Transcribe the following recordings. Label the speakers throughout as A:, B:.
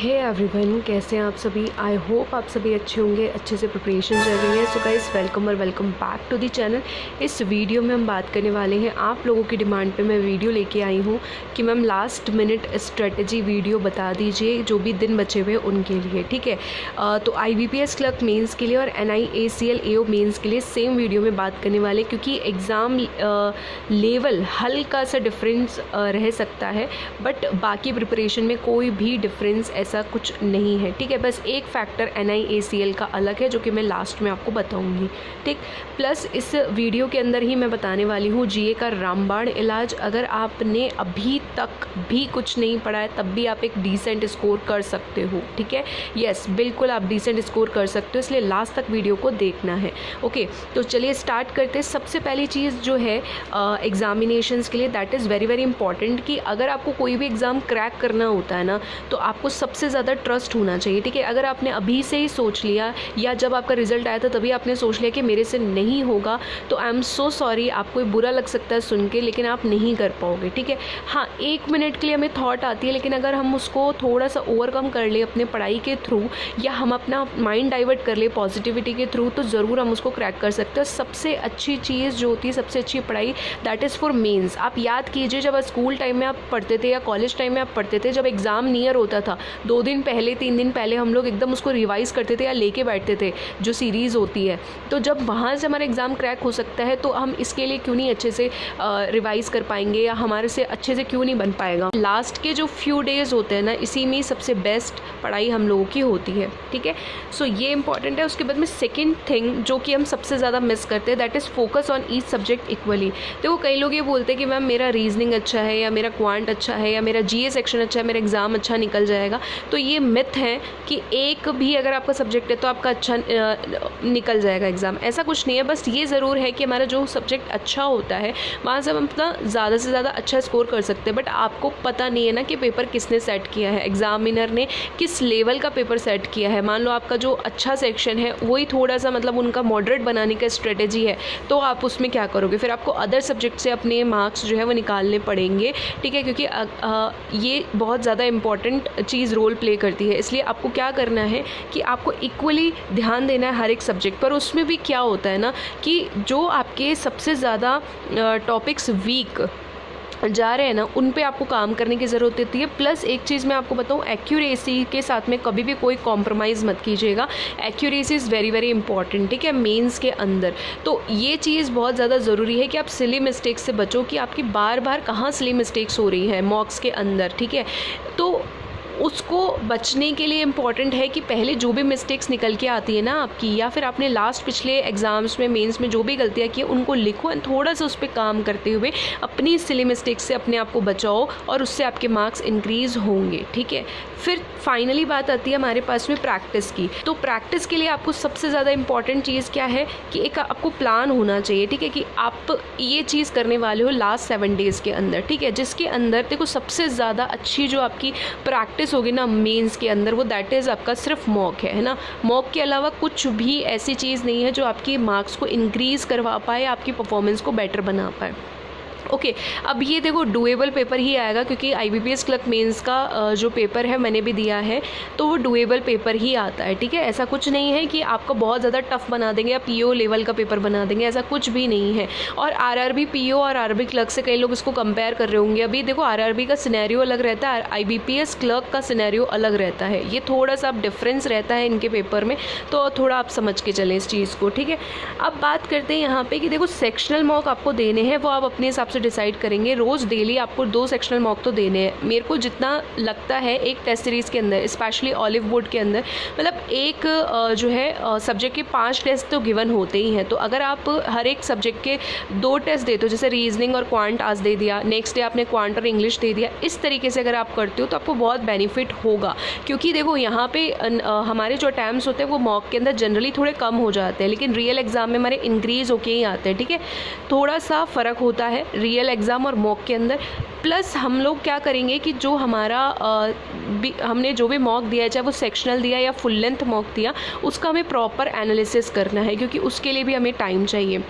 A: Hey everyone, कैसे हैं आप सभी। आई होप आप सभी अच्छे होंगे, अच्छे से प्रिपरेशन चल रही है। सो गाइस, वेलकम और welcome back to the channel. इस वीडियो में हम बात करने वाले हैं, आप लोगों की डिमांड पे मैं वीडियो लेके आई हूँ कि ma'am last minute strategy video बता दीजिए जो भी दिन बचे हुए उनके लिए, ठीक है। तो IBPS क्लर्क मेंस के लिए और NIACL AO मेंस के लिए सेम वीडियो में बात करने वाले, क्योंकि एग्ज़ाम लेवल हल्का सा डिफरेंस रह सकता है, बट बाकी प्रिपरेशन में कोई भी डिफरेंस ऐसा कुछ नहीं है, ठीक है। बस एक फैक्टर NIACL का अलग है जो कि मैं लास्ट में आपको बताऊंगी, ठीक। प्लस इस वीडियो के अंदर ही मैं बताने वाली हूँ GA का रामबाण इलाज। अगर आपने अभी तक भी कुछ नहीं पढ़ा है तब भी आप एक डिसेंट स्कोर कर सकते हो, ठीक है। यस, बिल्कुल आप डिसेंट स्कोर कर सकते हो, इसलिए लास्ट तक वीडियो को देखना है। ओके, तो चलिए स्टार्ट करते हैं। सबसे पहली चीज़ जो है एग्जामिनेशंस के लिए, that is very very important कि अगर आपको कोई भी एग्ज़ाम क्रैक करना होता है ना, तो आपको सबसे ज़्यादा ट्रस्ट होना चाहिए, ठीक है। अगर आपने अभी से ही सोच लिया या जब आपका रिजल्ट आया था तभी आपने सोच लिया कि मेरे से नहीं होगा, तो आई एम सो सॉरी, आपको बुरा लग सकता है सुन के, लेकिन आप नहीं कर पाओगे, ठीक है। हाँ, 1 मिनट के लिए हमें थॉट आती है, लेकिन अगर हम उसको थोड़ा सा ओवरकम कर ले अपने पढ़ाई के थ्रू, या हम अपना माइंड डाइवर्ट कर ले पॉजिटिविटी के थ्रू, तो ज़रूर हम उसको क्रैक कर सकते हैं। सबसे अच्छी चीज़ जो होती है, सबसे अच्छी पढ़ाई, दैट इज़ फॉर मेंस। आप याद कीजिए, जब स्कूल टाइम में आप पढ़ते थे या कॉलेज टाइम में आप पढ़ते थे, जब एग्ज़ाम नियर होता था 2 दिन पहले 3 दिन पहले हम लोग एकदम उसको रिवाइज़ करते थे या लेके बैठते थे जो सीरीज़ होती है। तो जब वहाँ से हमारा एग्ज़ाम क्रैक हो सकता है, तो हम इसके लिए क्यों नहीं अच्छे से रिवाइज़ कर पाएंगे, या हमारे से अच्छे से क्यों नहीं बन पाएगा। लास्ट के जो फ्यू डेज़ होते हैं ना, इसी में सबसे बेस्ट पढ़ाई हम लोगों की होती है, ठीक है। सो ये इंपॉर्टेंट है। उसके बाद में सेकेंड थिंग जो कि हम सबसे ज़्यादा मिस करते हैं, that is focus on each subject equally. देखो, कई लोग ये बोलते हैं कि मैम मेरा रीजनिंग अच्छा है, या मेरा क्वांट अच्छा है, या मेरा GA सेक्शन अच्छा है, मेरा एग्ज़ाम अच्छा निकल जाएगा। तो ये मिथ है कि एक भी अगर आपका सब्जेक्ट है तो आपका अच्छा निकल जाएगा एग्ज़ाम। ऐसा कुछ नहीं है। बस ये ज़रूर है कि हमारा जो सब्जेक्ट अच्छा होता है वहाँ से हम अपना ज़्यादा से ज़्यादा अच्छा स्कोर कर सकते हैं, बट आपको पता नहीं है ना कि पेपर किसने सेट किया है, एग्जामिनर ने किस लेवल का पेपर सेट किया है। मान लो आपका जो अच्छा सेक्शन है वही थोड़ा सा मतलब उनका मॉडरेट बनाने का स्ट्रेटेजी है, तो आप उसमें क्या करोगे, फिर आपको अदर सब्जेक्ट से अपने मार्क्स जो है वो निकालने पड़ेंगे, ठीक है, क्योंकि ये बहुत ज़्यादा इंपॉर्टेंट चीज़ रोल प्ले करती है। इसलिए आपको क्या करना है कि आपको इक्वली ध्यान देना है हर एक सब्जेक्ट पर। उसमें भी क्या होता है ना कि जो आपके सबसे ज़्यादा टॉपिक्स वीक जा रहे हैं ना, उन पे आपको काम करने की ज़रूरत होती है। प्लस एक चीज़ मैं आपको बताऊँ, एक्यूरेसी के साथ में कभी भी कोई कॉम्प्रोमाइज़ मत कीजिएगा। Accuracy is very very important, ठीक है, मेंस के अंदर। तो ये चीज़ बहुत ज़्यादा ज़रूरी है कि आप सिली मिस्टेक्स से बचो, कि आपकी बार बार कहाँ सिली मिस्टेक्स हो रही हैं मॉक्स के अंदर, ठीक है। तो उसको बचने के लिए इम्पॉर्टेंट है कि पहले जो भी मिस्टेक्स निकल के आती है ना आपकी, या फिर आपने लास्ट पिछले एग्ज़ाम्स में मेंस में जो भी गलतियाँ की उनको लिखो एंड थोड़ा सा उस पर काम करते हुए अपनी सिली मिस्टेक्स से अपने आप को बचाओ, और उससे आपके मार्क्स इंक्रीज़ होंगे, ठीक है। फिर फाइनली बात आती है हमारे पास में प्रैक्टिस की। तो प्रैक्टिस के लिए आपको सबसे ज़्यादा इंपॉर्टेंट चीज़ क्या है कि एक आपको प्लान होना चाहिए, ठीक है, कि आप ये चीज़ करने वाले हो लास्ट 7 डेज़ के अंदर, ठीक है, जिसके अंदर देखो सबसे ज़्यादा अच्छी जो आपकी प्रैक्टिस होगी ना मेंस के अंदर, वो दैट इज़ आपका सिर्फ मॉक है ना। मॉक के अलावा कुछ भी ऐसी चीज़ नहीं है जो आपकी मार्क्स को इंक्रीज़ करवा पाए, आपकी परफॉर्मेंस को बेटर बना पाए। ओके, अब ये देखो डुएबल पेपर ही आएगा, क्योंकि IBPS क्लर्क मेंस का जो पेपर है मैंने भी दिया है, तो वो डुएबल पेपर ही आता है, ठीक है। ऐसा कुछ नहीं है कि आपको बहुत ज़्यादा टफ बना देंगे या PO लेवल का पेपर बना देंगे, ऐसा कुछ भी नहीं है। और RRB PO और RRB क्लर्क से कई लोग इसको कंपेयर कर रहे होंगे। अभी देखो, RRB का सिनेरियो अलग रहता है, IBPS क्लर्क का सिनेरियो अलग रहता है। ये थोड़ा सा डिफरेंस रहता है इनके पेपर में, तो थोड़ा आप समझ के चलें इस चीज़ को, ठीक है। अब बात करते हैं यहाँ पर कि देखो सेक्शनल मॉक आपको देने हैं, वो आप अपने हिसाब से डिसाइड करेंगे। रोज़ डेली आपको 2 सेक्शनल मॉक तो देने हैं। मेरे को जितना लगता है एक टेस्ट सीरीज़ के अंदर, स्पेशली ऑलिव बोर्ड के अंदर, मतलब एक जो है सब्जेक्ट के 5 टेस्ट तो गिवन होते ही हैं। तो अगर आप हर एक सब्जेक्ट के 2 टेस्ट देते हो, जैसे रीजनिंग और क्वांट आज दे दिया, नेक्स्ट डे आपने क्वांट और इंग्लिश दे दिया, इस तरीके से अगर आप करते हो तो आपको बहुत बेनिफिट होगा। क्योंकि देखो यहाँ पे हमारे जो अटैम्प्ट्स होते हैं वो मॉक के अंदर जनरली थोड़े कम हो जाते हैं, लेकिन रियल एग्ज़ाम में हमारे इंक्रीज़ होके ही आते हैं, ठीक है। थोड़ा सा फ़र्क होता है रियल एग्ज़ाम और मॉक के अंदर। प्लस हम लोग क्या करेंगे कि जो हमारा हमने जो भी मॉक दिया है, चाहे वो सेक्शनल दिया या फुल लेंथ मॉक दिया, उसका हमें प्रॉपर एनालिसिस करना है, क्योंकि उसके लिए भी हमें टाइम चाहिए।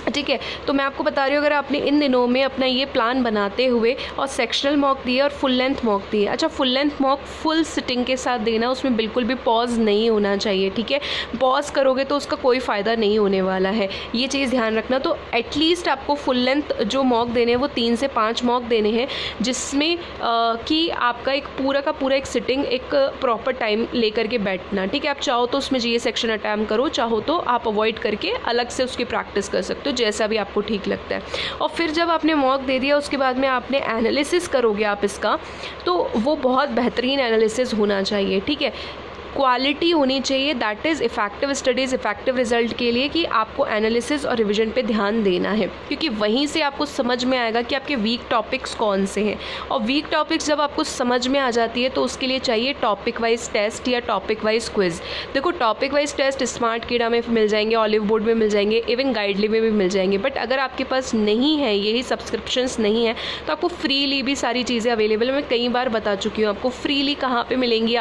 A: ठीक है। तो मैं आपको बता रही हूँ, अगर आपने इन दिनों में अपना ये प्लान बनाते हुए और सेक्शनल मॉक दिए और फुल लेंथ मॉक दिए, अच्छा full length mock full sitting के साथ देना, उसमें बिल्कुल भी पॉज नहीं होना चाहिए, ठीक है। पॉज करोगे तो उसका कोई फ़ायदा नहीं होने वाला है, ये चीज़ ध्यान रखना। तो एटलीस्ट आपको फुल लेंथ जो मॉक देने हैं वो 3 से 5 मॉक देने हैं, जिसमें कि आपका एक पूरा का पूरा एक सिटिंग एक प्रॉपर टाइम लेकर के बैठना, ठीक है। आप चाहो तो उसमें जीए सेक्शन अटैम्प्ट करो, चाहो तो आप अवॉइड करके अलग से उसकी प्रैक्टिस कर सकते हो, जैसा भी आपको ठीक लगता है। और फिर जब आपने मॉक दे दिया उसके बाद में आपने एनालिसिस करोगे आप इसका, तो वो बहुत बेहतरीन एनालिसिस होना चाहिए, ठीक है। क्वालिटी होनी चाहिए, that is effective studies effective result के लिए कि आपको एनालिसिस और रिवीजन पे ध्यान देना है, क्योंकि वहीं से आपको समझ में आएगा कि आपके वीक टॉपिक्स कौन से हैं। और वीक टॉपिक्स जब आपको समझ में आ जाती है तो उसके लिए चाहिए टॉपिक वाइज टेस्ट या टॉपिक वाइज क्विज़। देखो टॉपिक वाइज टेस्ट स्मार्ट कीड़ा में मिल जाएंगे, ऑलिव बोर्ड में मिल जाएंगे, इवन गाइडली में भी मिल जाएंगे, बट अगर आपके पास नहीं है, यही सब्सक्रिप्शंस नहीं है, तो आपको फ्रीली भी सारी चीज़ें अवेलेबल है। मैं कई बार बता चुकी हूँ आपको फ्रीली कहाँ पर मिलेंगी,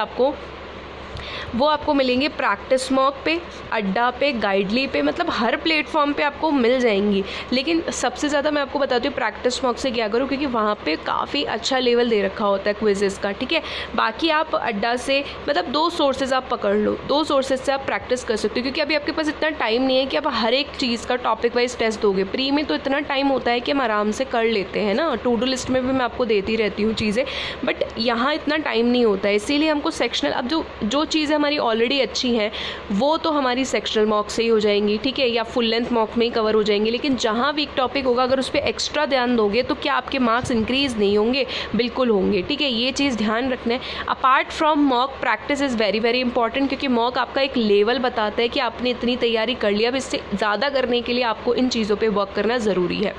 A: वो आपको मिलेंगे प्रैक्टिस मॉक पे, अड्डा पे, गाइडली पे, मतलब हर प्लेटफॉर्म पे आपको मिल जाएंगी। लेकिन सबसे ज़्यादा मैं आपको बताती हूँ प्रैक्टिस मॉक से क्या करो, क्योंकि वहाँ पे काफ़ी अच्छा लेवल दे रखा होता है क्विजेज़ का, ठीक है। बाकी आप अड्डा से मतलब 2 सोर्सेज आप पकड़ लो, 2 सोर्सेज से आप प्रैक्टिस कर सकते हो, क्योंकि अभी आपके पास इतना टाइम नहीं है कि आप हर एक चीज़ का टॉपिक वाइज टेस्ट दोगे। प्री में तो इतना टाइम होता है कि हम आराम से कर लेते हैं ना, टू डू लिस्ट में भी मैं आपको देती रहती हूँ चीज़ें, बट यहाँ इतना टाइम नहीं होता है, इसीलिए हमको सेक्शनल, अब जो चीज़ें हमारी ऑलरेडी अच्छी हैं वो तो हमारी सेक्शनल मॉक से ही हो जाएंगी, ठीक है, या फुल लेंथ मॉक में ही कवर हो जाएंगी। लेकिन जहाँ वीक टॉपिक होगा अगर उस पर एक्स्ट्रा ध्यान दोगे तो क्या आपके मार्क्स इंक्रीज़ नहीं होंगे? बिल्कुल होंगे, ठीक है। ये चीज़ ध्यान रखना है। Apart from mock practice is very very important, क्योंकि मॉक आपका एक लेवल बताता है कि आपने इतनी तैयारी कर लिया, अब इससे ज़्यादा करने के लिए आपको इन चीज़ों पर वर्क करना ज़रूरी है,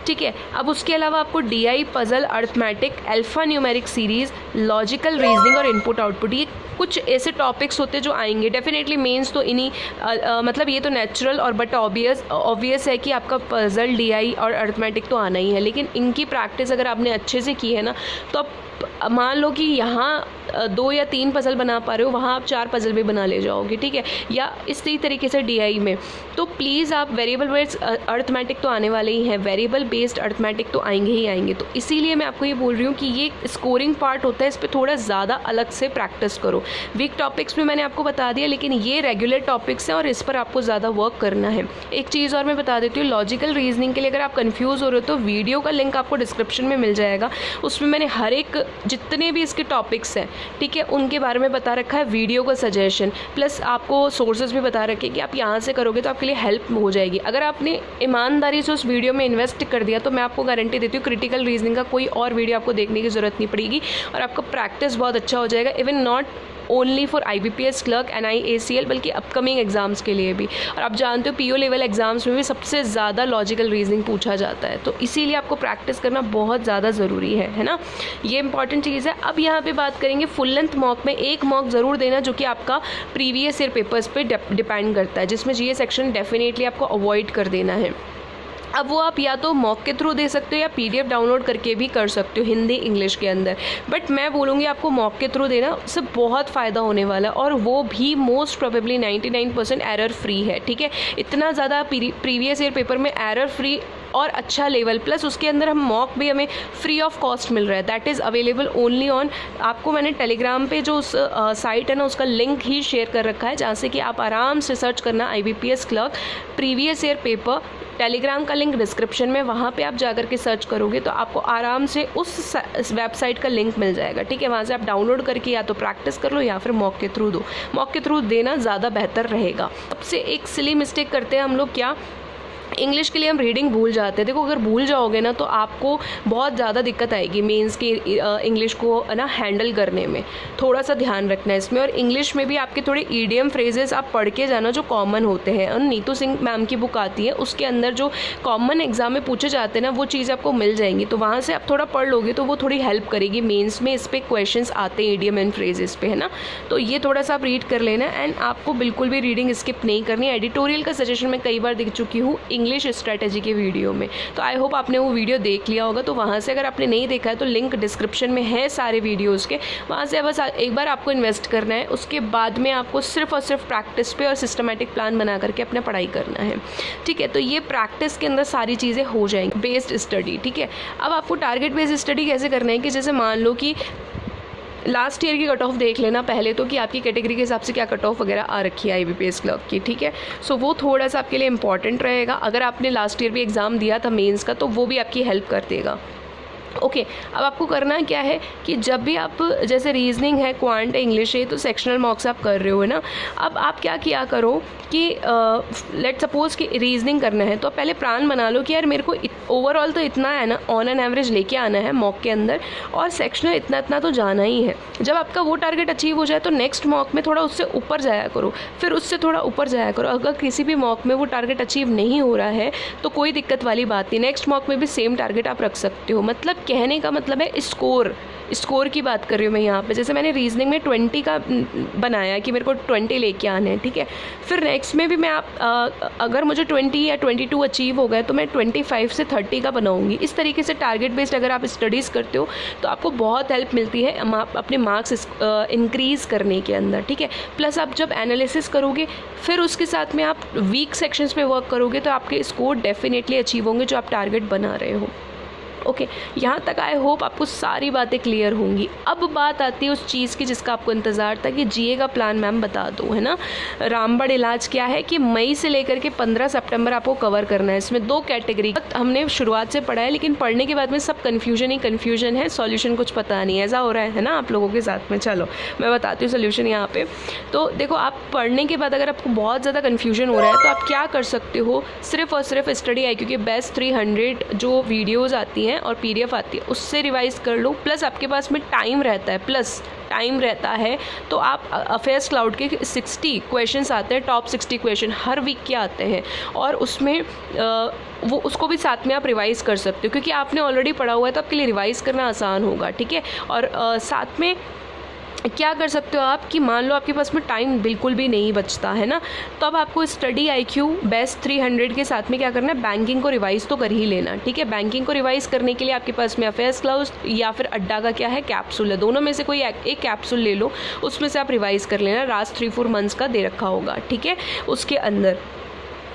A: ठीक है। अब उसके अलावा आपको DI, puzzle, arithmetic, alpha numeric series, logical reasoning और इनपुट आउटपुट, ये कुछ ऐसे टॉपिक्स होते हैं जो आएंगे डेफिनेटली मेंस, तो इन्हीं मतलब ये तो नेचुरल और बट ऑब्वियस है कि आपका पजल, DI और अर्थमेटिक तो आना ही है। लेकिन इनकी प्रैक्टिस अगर आपने अच्छे से की है ना, तो आप मान लो कि यहाँ 2 या 3 पजल बना पा रहे हो, वहाँ आप 4 पजल भी बना ले जाओगे, ठीक है। या इसी तरीके से DI में तो प्लीज़ आप वेरिएबल बेस्ड अर्थमेटिक तो आने वाले ही हैं, वेरिएबल बेस्ड अर्थमेटिक तो आएंगे ही आएंगे। तो इसीलिए मैं आपको ये बोल रही हूँ कि ये स्कोरिंग पार्ट होता है, इस पर थोड़ा ज़्यादा अलग से प्रैक्टिस करो। वीक टॉपिक्स में मैंने आपको बता दिया, लेकिन ये रेगुलर टॉपिक्स हैं और इस पर आपको ज़्यादा वर्क करना है। एक चीज़ और मैं बता देती हूँ, लॉजिकल रीजनिंग के लिए अगर आप कन्फ्यूज़ हो रहे हो तो वीडियो का लिंक आपको डिस्क्रिप्शन में मिल जाएगा, उसमें मैंने हर एक जितने भी इसके टॉपिक्स हैं, ठीक है, उनके बारे में बता रखा है, वीडियो का सजेशन प्लस आपको सोर्सेज भी बता रखे कि आप यहाँ से करोगे तो आपके लिए हेल्प हो जाएगी। अगर आपने ईमानदारी से उस वीडियो में इन्वेस्ट कर दिया तो मैं आपको गारंटी देती हूँ क्रिटिकल रीजनिंग का कोई और वीडियो आपको देखने की ज़रूरत नहीं पड़ेगी और आपका प्रैक्टिस बहुत अच्छा हो जाएगा, even not only for IBPS clerk, NI ACL, बल्कि अपकमिंग एग्जाम्स के लिए भी। और आप जानते हो PO लेवल एग्जाम्स में भी सबसे ज़्यादा लॉजिकल रीजनिंग पूछा जाता है, तो इसीलिए आपको प्रैक्टिस करना बहुत ज़्यादा ज़रूरी है ना, ये इंपॉर्टेंट चीज़ है। अब यहाँ पे बात करेंगे फुल लेंथ मॉक में एक मॉक ज़रूर देना जो कि आपका प्रीवियस ईयर पेपर्स पे डिपेंड करता है, जिसमें GA सेक्शन डेफिनेटली आपको अवॉइड कर देना है। अब वो आप या तो मॉक के थ्रू दे सकते हो या PDF डाउनलोड करके भी कर सकते हो हिंदी इंग्लिश के अंदर, बट मैं बोलूँगी आपको मॉक के थ्रू देना, उससे बहुत फ़ायदा होने वाला है और वो भी मोस्ट प्रोबेबली 99% एरर फ्री है, ठीक है। इतना ज़्यादा प्रीवियस ईयर पेपर में एरर फ्री और अच्छा लेवल, प्लस उसके अंदर हम मॉक भी हमें फ्री ऑफ कॉस्ट मिल रहा है, that is available only on, आपको मैंने टेलीग्राम पे जो उस साइट है ना उसका लिंक ही शेयर कर रखा है, जहाँ से कि आप आराम से सर्च करना IBPS clerk previous year paper, Telegram का लिंक डिस्क्रिप्शन में, वहाँ पे आप जाकर के सर्च करोगे तो आपको आराम से उस वेबसाइट का लिंक मिल जाएगा, ठीक है। वहाँ से आप डाउनलोड करके या तो प्रैक्टिस कर लो या फिर मॉक के थ्रू दो, मॉक के थ्रू देना ज़्यादा बेहतर रहेगा। सबसे एक सिली मिस्टेक करते हैं हम लोग, क्या इंग्लिश के लिए हम रीडिंग भूल जाते हैं। देखो अगर भूल जाओगे ना तो आपको बहुत ज़्यादा दिक्कत आएगी मेंस की इंग्लिश को ना हैंडल करने में, थोड़ा सा ध्यान रखना है इसमें। और इंग्लिश में भी आपके थोड़े ईडियम फ्रेजेस आप पढ़ के जाना जो कॉमन होते हैं, और नीतू सिंह मैम की बुक आती है उसके अंदर जो कॉमन एग्जाम में पूछे जाते हैं ना वो चीज़ आपको मिल जाएंगी, तो वहाँ से आप थोड़ा पढ़ लोगे तो वो थोड़ी हेल्प करेगी मेंस में, इस पर क्वेश्चन आते हैं ईडियम एंड फ्रेजेस पे, है ना। तो ये थोड़ा सा आप रीड कर लेना एंड आपको बिल्कुल भी रीडिंग स्किप नहीं करनी। एडिटोरियल का सजेशन मैं कई बार देख चुकी हूँ, इंग्लिश स्ट्रेटेजी के वीडियो में। तो आई होप आपने वो वीडियो देख लिया होगा। तो वहाँ से अगर आपने नहीं देखा है तो लिंक डिस्क्रिप्शन में है सारे वीडियोज़ के, वहाँ से बस एक बार आपको इन्वेस्ट करना है। उसके बाद में आपको सिर्फ और सिर्फ प्रैक्टिस पे और सिस्टमेटिक प्लान बना करके अपना पढ़ाई करना है, ठीक है। तो ये प्रैक्टिस के अंदर सारी चीज़ें हो जाएंगी, बेस्ड स्टडी, ठीक है। अब आपको टारगेट बेस्ड स्टडी कैसे करना है कि जैसे मान लो कि लास्ट ईयर की कट ऑफ देख लेना पहले तो कि आपकी कैटेगरी के हिसाब से क्या कट ऑफ वगैरह आ रखी है IBPS क्लर्क की, ठीक है। सो वो थोड़ा सा आपके लिए इंपॉर्टेंट रहेगा। अगर आपने लास्ट ईयर भी एग्ज़ाम दिया था मेंस का तो वो भी आपकी हेल्प कर देगा। ओके अब आपको करना क्या है कि जब भी आप जैसे रीजनिंग है, क्वांट है, इंग्लिश है, तो सेक्शनल मार्क्स आप कर रहे हो, है ना। अब आप क्या किया करो कि लेट सपोज कि रीजनिंग करना है तो पहले प्लान बना लो कि यार मेरे को ओवरऑल तो इतना है ना, ऑन एन एवरेज लेके आना है मॉक के अंदर, और सेक्शनल इतना इतना तो जाना ही है। जब आपका वो टारगेट अचीव हो जाए तो नेक्स्ट मॉक में थोड़ा उससे ऊपर जाया करो, फिर उससे थोड़ा ऊपर जाया करो। अगर किसी भी मॉक में वो टारगेट अचीव नहीं हो रहा है तो कोई दिक्कत वाली बात नहीं, नेक्स्ट मॉक में भी सेम टारगेट आप रख सकते हो। मतलब कहने का मतलब है स्कोर की बात कर रही हूँ मैं यहाँ पे। जैसे मैंने रीजनिंग में 20 का बनाया कि मेरे को 20 लेके आने हैं, ठीक है। फिर नेक्स्ट में भी मैं अगर मुझे 20 या 22 अचीव हो गए तो मैं 25 से 30 का बनाऊँगी। इस तरीके से टारगेट बेस्ड अगर आप स्टडीज़ करते हो तो आपको बहुत हेल्प मिलती है अपने मार्क्स इंक्रीज़ करने के अंदर, ठीक है। प्लस आप जब एनालिसिस करोगे फिर उसके साथ में आप वीक सेक्शंस पे वर्क करोगे तो आपके स्कोर डेफिनेटली अचीव होंगे जो आप टारगेट बना रहे हो। ओके यहाँ तक आई होप आपको सारी बातें क्लियर होंगी। अब बात आती है उस चीज़ की जिसका आपको इंतज़ार था कि GA का प्लान मैम बता दो, है ना। रामबाण इलाज क्या है कि मई से लेकर के 15 सितंबर आपको कवर करना है। इसमें 2 कैटेगरी हमने शुरुआत से पढ़ा है, लेकिन पढ़ने के बाद में सब कन्फ्यूजन ही कन्फ्यूजन है, सॉल्यूशन कुछ पता नहीं, ऐसा हो रहा है ना आप लोगों के साथ में। चलो मैं बताती हूँ सोल्यूशन यहाँ पे। तो देखो आप पढ़ने के बाद अगर आपको बहुत ज़्यादा कन्फ्यूजन हो रहा है तो आप क्या कर सकते हो, सिर्फ और सिर्फ स्टडी IQ के बेस्ट 300 जो वीडियोज़ आती हैं और PDF आती है उससे रिवाइज कर लो। प्लस आपके पास में टाइम रहता है तो आप अफेयर्स क्लाउड के 60 क्वेश्चंस आते हैं, टॉप 60 क्वेश्चन हर वीक के आते हैं, और उसमें वो उसको भी साथ में आप रिवाइज़ कर सकते हो क्योंकि आपने ऑलरेडी पढ़ा हुआ है तो आपके लिए रिवाइज़ करना आसान होगा, ठीक है। और साथ में क्या कर सकते हो आप कि मान लो आपके पास में टाइम बिल्कुल भी नहीं बचता है ना, तो अब आपको स्टडी IQ बेस्ट 300 के साथ में क्या करना है, बैंकिंग को रिवाइज़ तो कर ही लेना, ठीक है। बैंकिंग को रिवाइज़ करने के लिए आपके पास में अफेयर्स क्लाउड या फिर अड्डा का क्या है कैप्सूल है, दोनों में से कोई एक कैप्सूल ले लो, उसमें से आप रिवाइज़ कर लेना। लास्ट 3-4 मंथ्स का दे रखा होगा, ठीक है, उसके अंदर।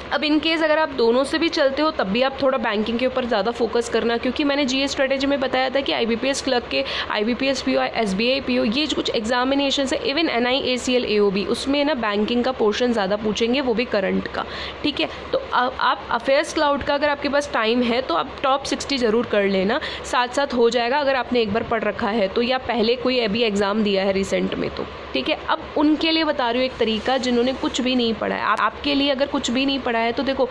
A: अब इन केस अगर आप दोनों से भी चलते हो तब भी आप थोड़ा बैंकिंग के ऊपर ज़्यादा फोकस करना, क्योंकि मैंने GA स्ट्रेटेजी में बताया था कि IBPS क्लर्क के IBPS PO, SBI PO ये कुछ एग्जामिनेशन है, इवन NI ACL AOB उसमें ना बैंकिंग का पोर्शन ज़्यादा पूछेंगे, वो भी करंट का, ठीक है। तो आप अफेयर्स क्लाउड का अगर आपके पास टाइम है तो आप टॉप 60 ज़रूर कर लेना, साथ साथ हो जाएगा अगर आपने एक बार पढ़ रखा है तो, या पहले कोई अभी एग्ज़ाम दिया है रिसेंट में तो, ठीक है। अब उनके लिए बता रही हूँ एक तरीका जिन्होंने कुछ भी नहीं पढ़ा है। आपके लिए अगर कुछ भी नहीं पढ़ा है तो देखो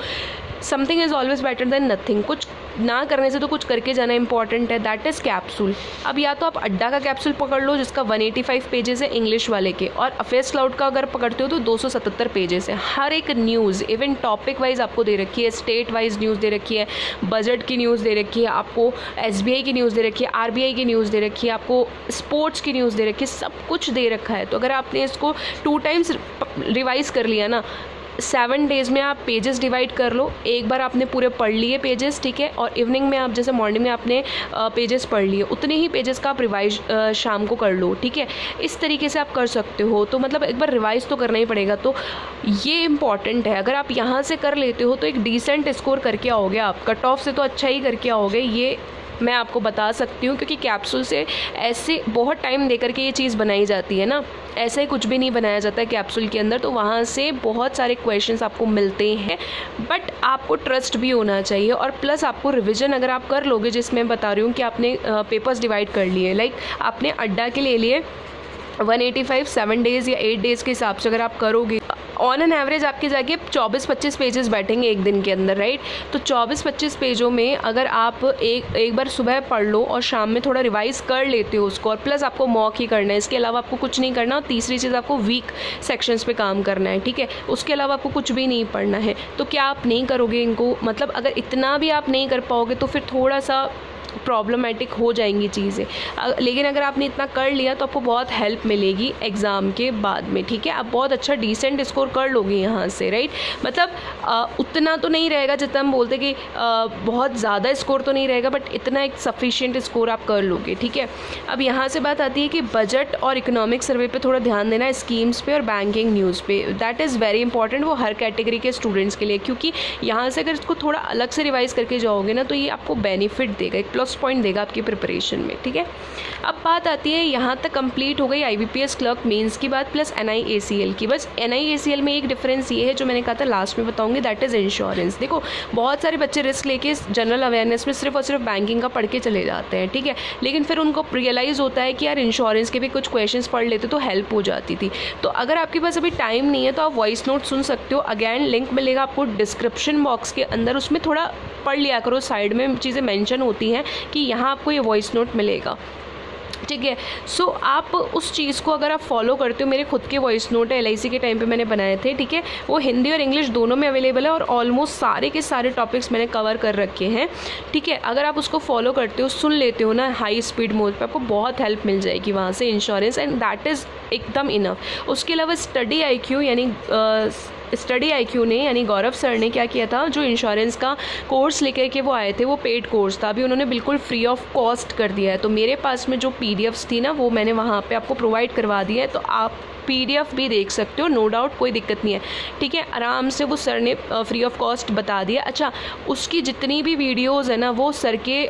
A: something is always better than nothing, कुछ ना करने से तो कुछ करके जाना इंपॉर्टेंट है, दैट इज़ कैप्सूल। अब या तो आप अड्डा का कैप्सूल पकड़ लो जिसका 185 पेजेस है इंग्लिश वाले के, और अफेयर्स क्लाउड का अगर पकड़ते हो तो 277 पेजेस है। हर एक न्यूज़ इवन टॉपिक वाइज आपको दे रखी है, स्टेट वाइज न्यूज़ दे रखी है, बजट की न्यूज़ दे रखी है, आपको SBI की न्यूज़ दे रखी है, RBI की न्यूज़ दे रखी है, आपको स्पोर्ट्स की न्यूज़ दे रखी है, सब कुछ दे रखा है। तो अगर आपने इसको 2 टाइम्स रिवाइज़ कर लिया ना, 7 डेज़ में आप पेजेस डिवाइड कर लो, एक बार आपने पूरे पढ़ लिए पेजेस, ठीक है, और इवनिंग में आप जैसे मॉर्निंग में आपने पेजेस पढ़ लिए, उतने ही पेजेस का आप रिवाइज शाम को कर लो, ठीक है। इस तरीके से आप कर सकते हो। तो मतलब एक बार रिवाइज तो करना ही पड़ेगा, तो ये इंपॉर्टेंट है। अगर आप यहाँ से कर लेते हो तो एक डिसेंट स्कोर करके आओगे, आप कट ऑफ से तो अच्छा ही करके आओगे, ये मैं आपको बता सकती हूँ, क्योंकि कैप्सूल से ऐसे बहुत टाइम देकर के ये चीज़ बनाई जाती है ना, ऐसे ही कुछ भी नहीं बनाया जाता है कैप्सूल के अंदर। तो वहाँ से बहुत सारे क्वेश्चंस आपको मिलते हैं, बट आपको ट्रस्ट भी होना चाहिए, और प्लस आपको रिवीजन अगर आप कर लोगे, जिसमें बता रही हूँ कि आपने पेपर्स डिवाइड कर लिए, लाइक आपने अड्डा के ले लिए 185 7 डेज़ या 8 डेज़ के हिसाब से अगर आप करोगे, ऑन एन एवरेज आपके जाके 24-25 पेजेस बैठेंगे एक दिन के अंदर, राइट। तो 24-25 पेजों में अगर आप एक बार सुबह पढ़ लो और शाम में थोड़ा रिवाइज कर लेते हो उसको, और प्लस आपको मॉक ही करना है, इसके अलावा आपको कुछ नहीं करना। और तीसरी चीज़ आपको वीक सेक्शंस पे काम करना है, ठीक है, उसके अलावा आपको कुछ भी नहीं पढ़ना है। तो क्या आप नहीं करोगे इनको, मतलब अगर इतना भी आप नहीं कर पाओगे तो फिर थोड़ा सा प्रॉब्लमेटिक हो जाएंगी चीज़ें, लेकिन अगर आपने इतना कर लिया तो आपको बहुत हेल्प मिलेगी एग्ज़ाम के बाद में, ठीक है। आप बहुत अच्छा डिसेंट स्कोर कर लोगे यहाँ से, राइट। मतलब उतना तो नहीं रहेगा जितना हम बोलते कि बहुत ज़्यादा स्कोर तो नहीं रहेगा, बट इतना एक सफिशिएंट स्कोर आप कर लोगे, ठीक है। अब यहाँ से बात आती है कि बजट और इकोनॉमिक सर्वे पे थोड़ा ध्यान देना है, स्कीम्स पे और बैंकिंग न्यूज़ पे। दैट इज़ वेरी इंपॉर्टेंट, वो हर कैटेगरी के स्टूडेंट्स के लिए, क्योंकि यहाँ से अगर इसको थोड़ा अलग से रिवाइज करके जाओगे ना तो ये आपको बेनिफिट देगा, एक प्लस पॉइंट देगा आपकी प्रिपरेशन में, ठीक है। अब बात आती है, यहाँ तक कंप्लीट हो गई IBPS क्लर्क मेंस की बात प्लस NIACL की। बस NIACL में एक डिफरेंस ये है जो मैंने कहा था लास्ट में बताऊंगी, दैट इज़ इंश्योरेंस। देखो बहुत सारे बच्चे रिस्क लेके जनरल अवेयरनेस में सिर्फ और सिर्फ बैंकिंग का पढ़ के चले जाते हैं, ठीक है, लेकिन फिर उनको रियलाइज़ होता है कि यार इंश्योरेंस के भी कुछ क्वेश्चंस पढ़ लेते तो हेल्प हो जाती थी। तो अगर आपके पास अभी टाइम नहीं है तो आप वॉइस नोट सुन सकते हो, अगेन लिंक मिलेगा आपको डिस्क्रिप्शन बॉक्स के अंदर, उसमें थोड़ा पढ़ लिया करो, साइड में चीज़ें मेंशन होती हैं कि यहाँ आपको ये वॉइस नोट मिलेगा, ठीक है। सो आप उस चीज़ को अगर आप फॉलो करते हो, मेरे खुद के वॉइस नोट है LIC के टाइम पे मैंने बनाए थे, ठीक है, वो हिंदी और इंग्लिश दोनों में अवेलेबल है और ऑलमोस्ट सारे के सारे टॉपिक्स मैंने कवर कर रखे हैं, ठीक है। अगर आप उसको फॉलो करते हो, सुन लेते हो ना हाई स्पीड मोड पे, आपको बहुत हेल्प मिल जाएगी वहाँ से इंश्योरेंस, एंड दैट इज़ एकदम इनफ। उसके अलावा स्टडी IQ ने यानी गौरव सर ने क्या किया था, जो इंश्योरेंस का कोर्स लेकर के वो आए थे, वो पेड कोर्स था, अभी उन्होंने बिल्कुल फ्री ऑफ कॉस्ट कर दिया है। तो मेरे पास में जो PDFs थी ना वो मैंने वहाँ पे आपको प्रोवाइड करवा दिया है, तो आप PDF भी देख सकते हो, नो डाउट, कोई दिक्कत नहीं है, ठीक है। आराम से वो सर ने फ्री ऑफ कॉस्ट बता दिया। अच्छा, उसकी जितनी भी वीडियोज़ है ना वो सर के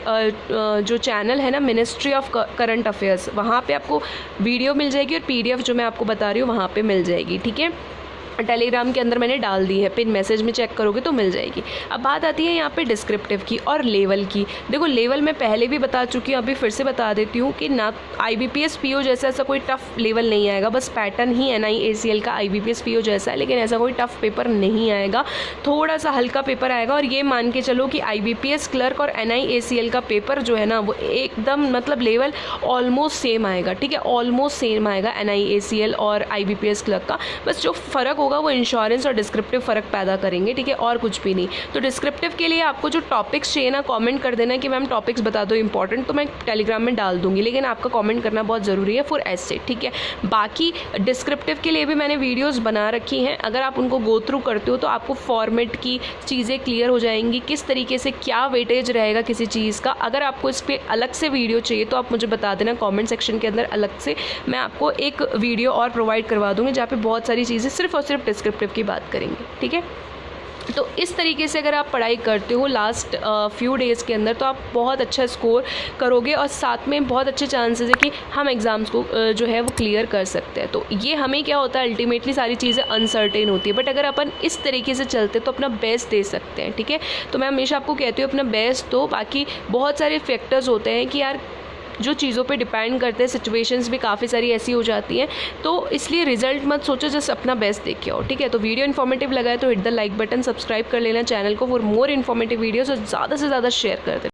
A: जो चैनल है ना मिनिस्ट्री ऑफ करंट अफेयर्स, वहाँ पे आपको वीडियो मिल जाएगी और PDF जो मैं आपको बता रही हूँ वहाँ पे मिल जाएगी, ठीक है। टेलीग्राम के अंदर मैंने डाल दी है, पिन मैसेज में चेक करोगे तो मिल जाएगी। अब बात आती है यहाँ पे डिस्क्रिप्टिव की और लेवल की। देखो लेवल मैं पहले भी बता चुकी हूँ, अभी फिर से बता देती हूँ कि ना IBPS PO जैसा ऐसा कोई टफ लेवल नहीं आएगा, बस पैटर्न ही NIACL का IBPS PO जैसा है, लेकिन ऐसा कोई टफ पेपर नहीं आएगा, थोड़ा सा हल्का पेपर आएगा। और ये मान के चलो कि IBPS क्लर्क और NIACL का पेपर जो है ना वो एकदम मतलब लेवल ऑलमोस्ट सेम आएगा, ठीक है, ऑलमोस्ट सेम आएगा NIACL और IBPS क्लर्क का। बस जो फ़र्क होगा वो इंश्योरेंस और डिस्क्रिप्टिव फ़र्क पैदा करेंगे, ठीक है, और कुछ भी नहीं। तो डिस्क्रिप्टिव के लिए आपको जो टॉपिक्स चाहिए ना, कमेंट कर देना कि मैम टॉपिक्स बता दो इंपॉर्टेंट, तो मैं टेलीग्राम में डाल दूंगी, लेकिन आपका कमेंट करना बहुत ज़रूरी है फॉर ऐसे, ठीक है। बाकी डिस्क्रिप्टिव के लिए भी मैंने वीडियोज़ बना रखी हैं, अगर आप उनको गो थ्रू करते हो तो आपको फॉर्मेट की चीज़ें क्लियर हो जाएंगी, किस तरीके से क्या वेटेज रहेगा किसी चीज़ का। अगर आपको इस पर अलग से वीडियो चाहिए तो आप मुझे बता देना कॉमेंट सेक्शन के अंदर, अलग से मैं आपको एक वीडियो और प्रोवाइड करवा दूँगी जहाँ पे बहुत सारी चीज़ें सिर्फ और सिर्फ डिस्क्रिप्टिव की बात करेंगे, ठीक है। तो इस तरीके से अगर आप पढ़ाई करते हो लास्ट फ्यू डेज़ के अंदर तो आप बहुत अच्छा स्कोर करोगे और साथ में बहुत अच्छे चांसेस है कि हम एग्ज़ाम्स को जो है वो क्लियर कर सकते हैं। तो ये हमें क्या होता है, अल्टीमेटली सारी चीज़ें अनसर्टेन होती है, बट अगर अपन इस तरीके से चलते तो अपना बेस्ट दे सकते हैं, ठीक है। तो मैं हमेशा आपको कहती हूँ अपना बेस्ट दो, बाकी बहुत सारे फैक्टर्स होते हैं कि यार जो चीज़ों पे डिपेंड करते हैं, सिचुएशंस भी काफ़ी सारी ऐसी हो जाती हैं, तो इसलिए रिजल्ट मत सोचो, जस्ट अपना बेस्ट देख के आओ, ठीक है। तो वीडियो इन्फॉर्मेटिव लगा है तो hit the like button, subscribe कर लेना चैनल को फॉर मोर इन्फॉर्मेटिव वीडियोस और ज़्यादा से ज़्यादा शेयर कर देना।